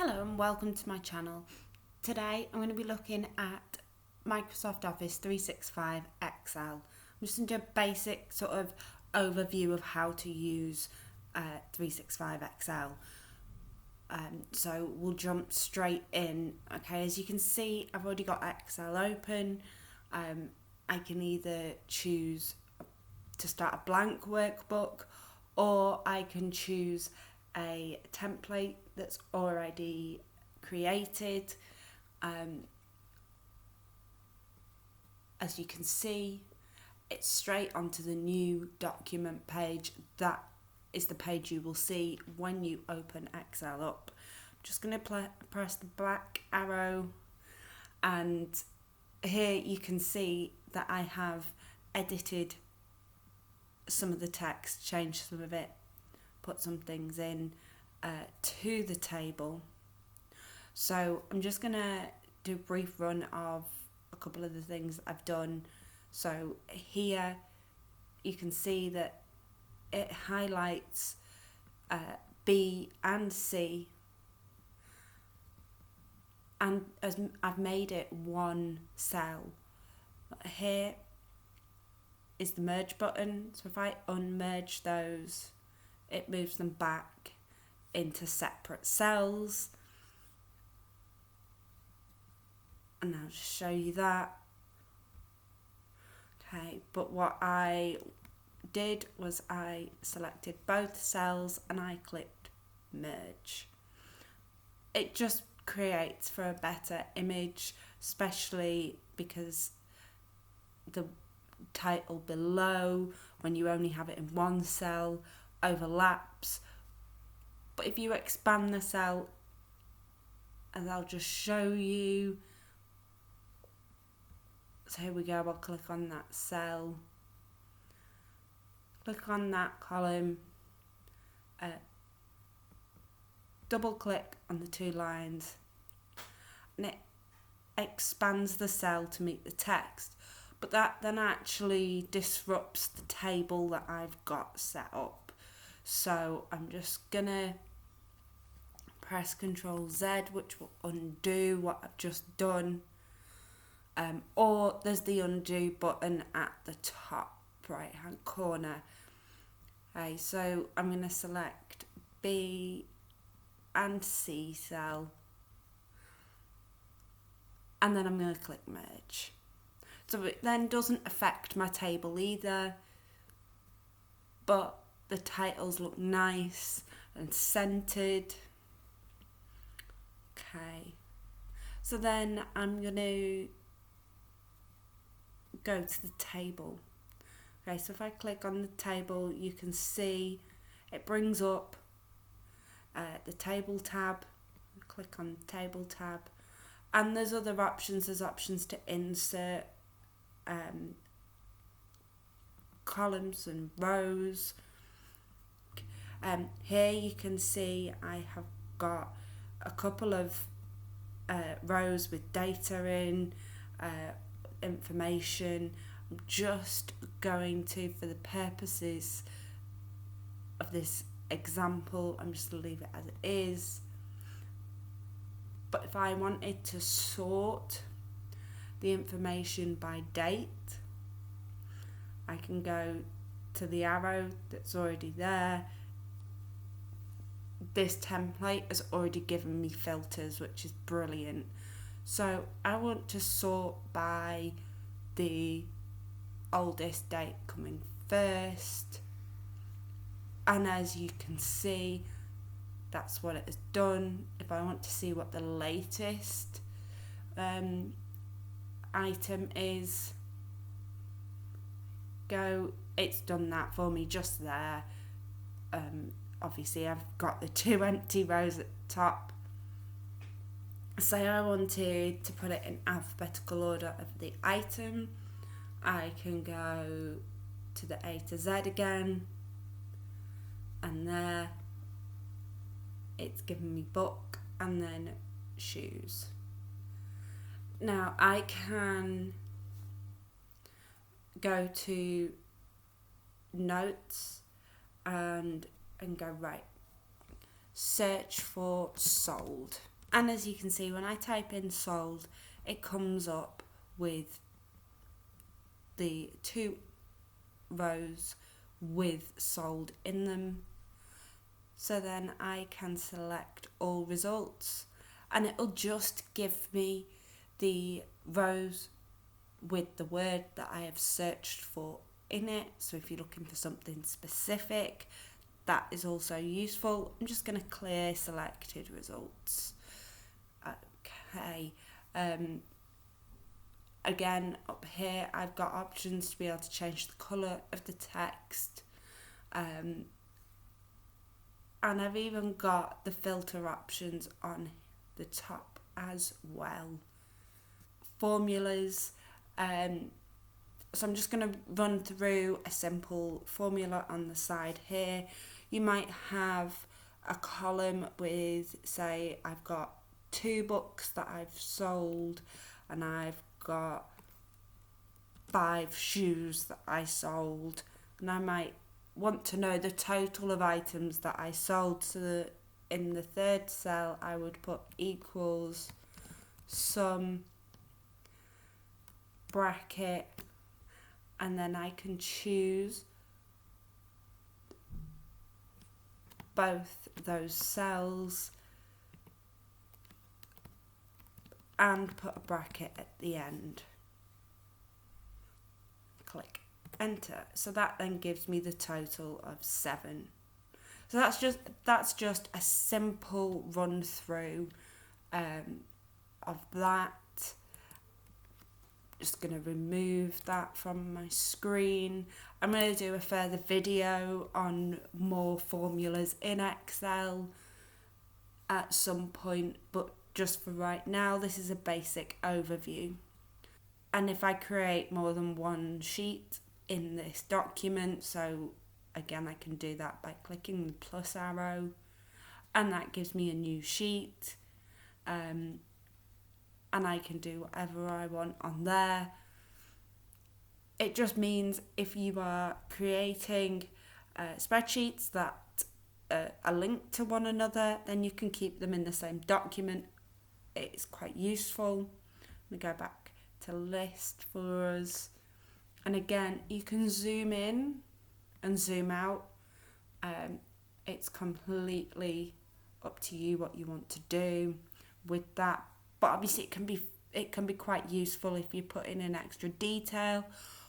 Hello and welcome to my channel. Today I'm going to be looking at Microsoft Office 365 Excel. I'm just going to do a basic sort of overview of how to use 365 Excel. So we'll jump straight in. Okay, as you can see, I've already got Excel open. I can either choose to start a blank workbook, or I can choose a template that's already created. As you can see, it's straight onto the new document page. That is the page you will see when you open Excel up. I'm just going to press the back arrow, and here you can see that I have edited some of the text, changed some of it, put some things in to the table. So I'm just going to do a brief run of a couple of the things I've done. So here you can see that it highlights B and C, and as I've made it one cell. Here is the merge button, so if I unmerge those, it moves them back into separate cells. And I'll just show you that. Okay, but what I did was I selected both cells and I clicked merge. It just creates for a better image, especially because the title below, when you only have it in one cell, overlaps. But if you expand the cell, and I'll just show you. So here we go, I'll click on that cell, click on that column, double click on the two lines, and it expands the cell to meet the text. But that then actually disrupts the table that I've got set up. So I'm just gonna press Ctrl Z, which will undo what I've just done. Or there's the undo button at the top right hand corner. Okay, so I'm going to select B and C cell, and then I'm going to click merge. So it then doesn't affect my table either, but the titles look nice and centered. Okay, so then I'm going to go to the table. Okay, so if I click on the table, you can see it brings up the table tab. Click on the table tab, and there's other options. There's options to insert columns and rows. Here you can see I have got a couple of rows with data in, information. I'm just going to, for the purposes of this example, I'm just going to leave it as it is. But if I wanted to sort the information by date, I can go to the arrow that's already there. This template has already given me filters, which is brilliant. So I want to sort by the oldest date coming first, and as you can see, that's what it has done. If I want to see what the latest item is, it's done that for me just there. Obviously I've got the two empty rows at the top. Say I wanted to put it in alphabetical order of the item, I can go to the A to Z again, and there it's given me book and then shoes. Now I can go to notes and go right. search for sold. And as you can see, when I type in sold, it comes up with the 2 rows with sold in them. So then I can select all results, and it'll just give me the rows with the word that I have searched for in it. So if you're looking for something specific, that is also useful. I'm just going to clear selected results. Okay. Again, up here I've got options to be able to change the colour of the text, and I've even got the filter options on the top as well. Formulas, so I'm just going to run through a simple formula on the side here. You might have a column with, say, I've got 2 books that I've sold, and I've got 5 shoes that I sold, and I might want to know the total of items that I sold. So that in the 3rd cell I would put equals sum bracket, and then I can choose both those cells and put a bracket at the end. Click enter. So that then gives me the total of 7. So that's just a simple run through of that. Just going to remove that from my screen. I'm going to do a further video on more formulas in Excel at some point, but just for right now, this is a basic overview. And if I create more than one sheet in this document, so again, I can do that by clicking the plus arrow, and that gives me a new sheet. And I can do whatever I want on there. It just means if you are creating spreadsheets that are linked to one another, then you can keep them in the same document. It's quite useful. Let me go back to list for us. And again, you can zoom in and zoom out. It's completely up to you what you want to do with that. But obviously it can be quite useful if you put in an extra detail,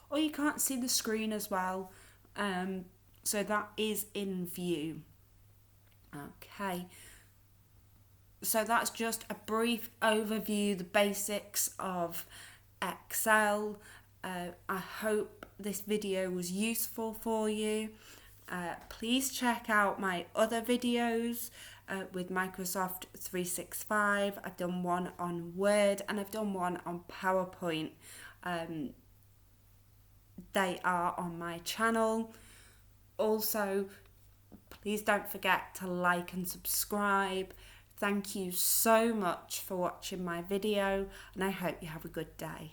or you can't see the screen as well. So that is in view. Okay. So that's just a brief overview, the basics of Excel. I hope this video was useful for you. Please check out my other videos with Microsoft 365. I've done one on Word and I've done one on PowerPoint. They are on my channel. Also, please don't forget to like and subscribe. Thank you so much for watching my video, and I hope you have a good day.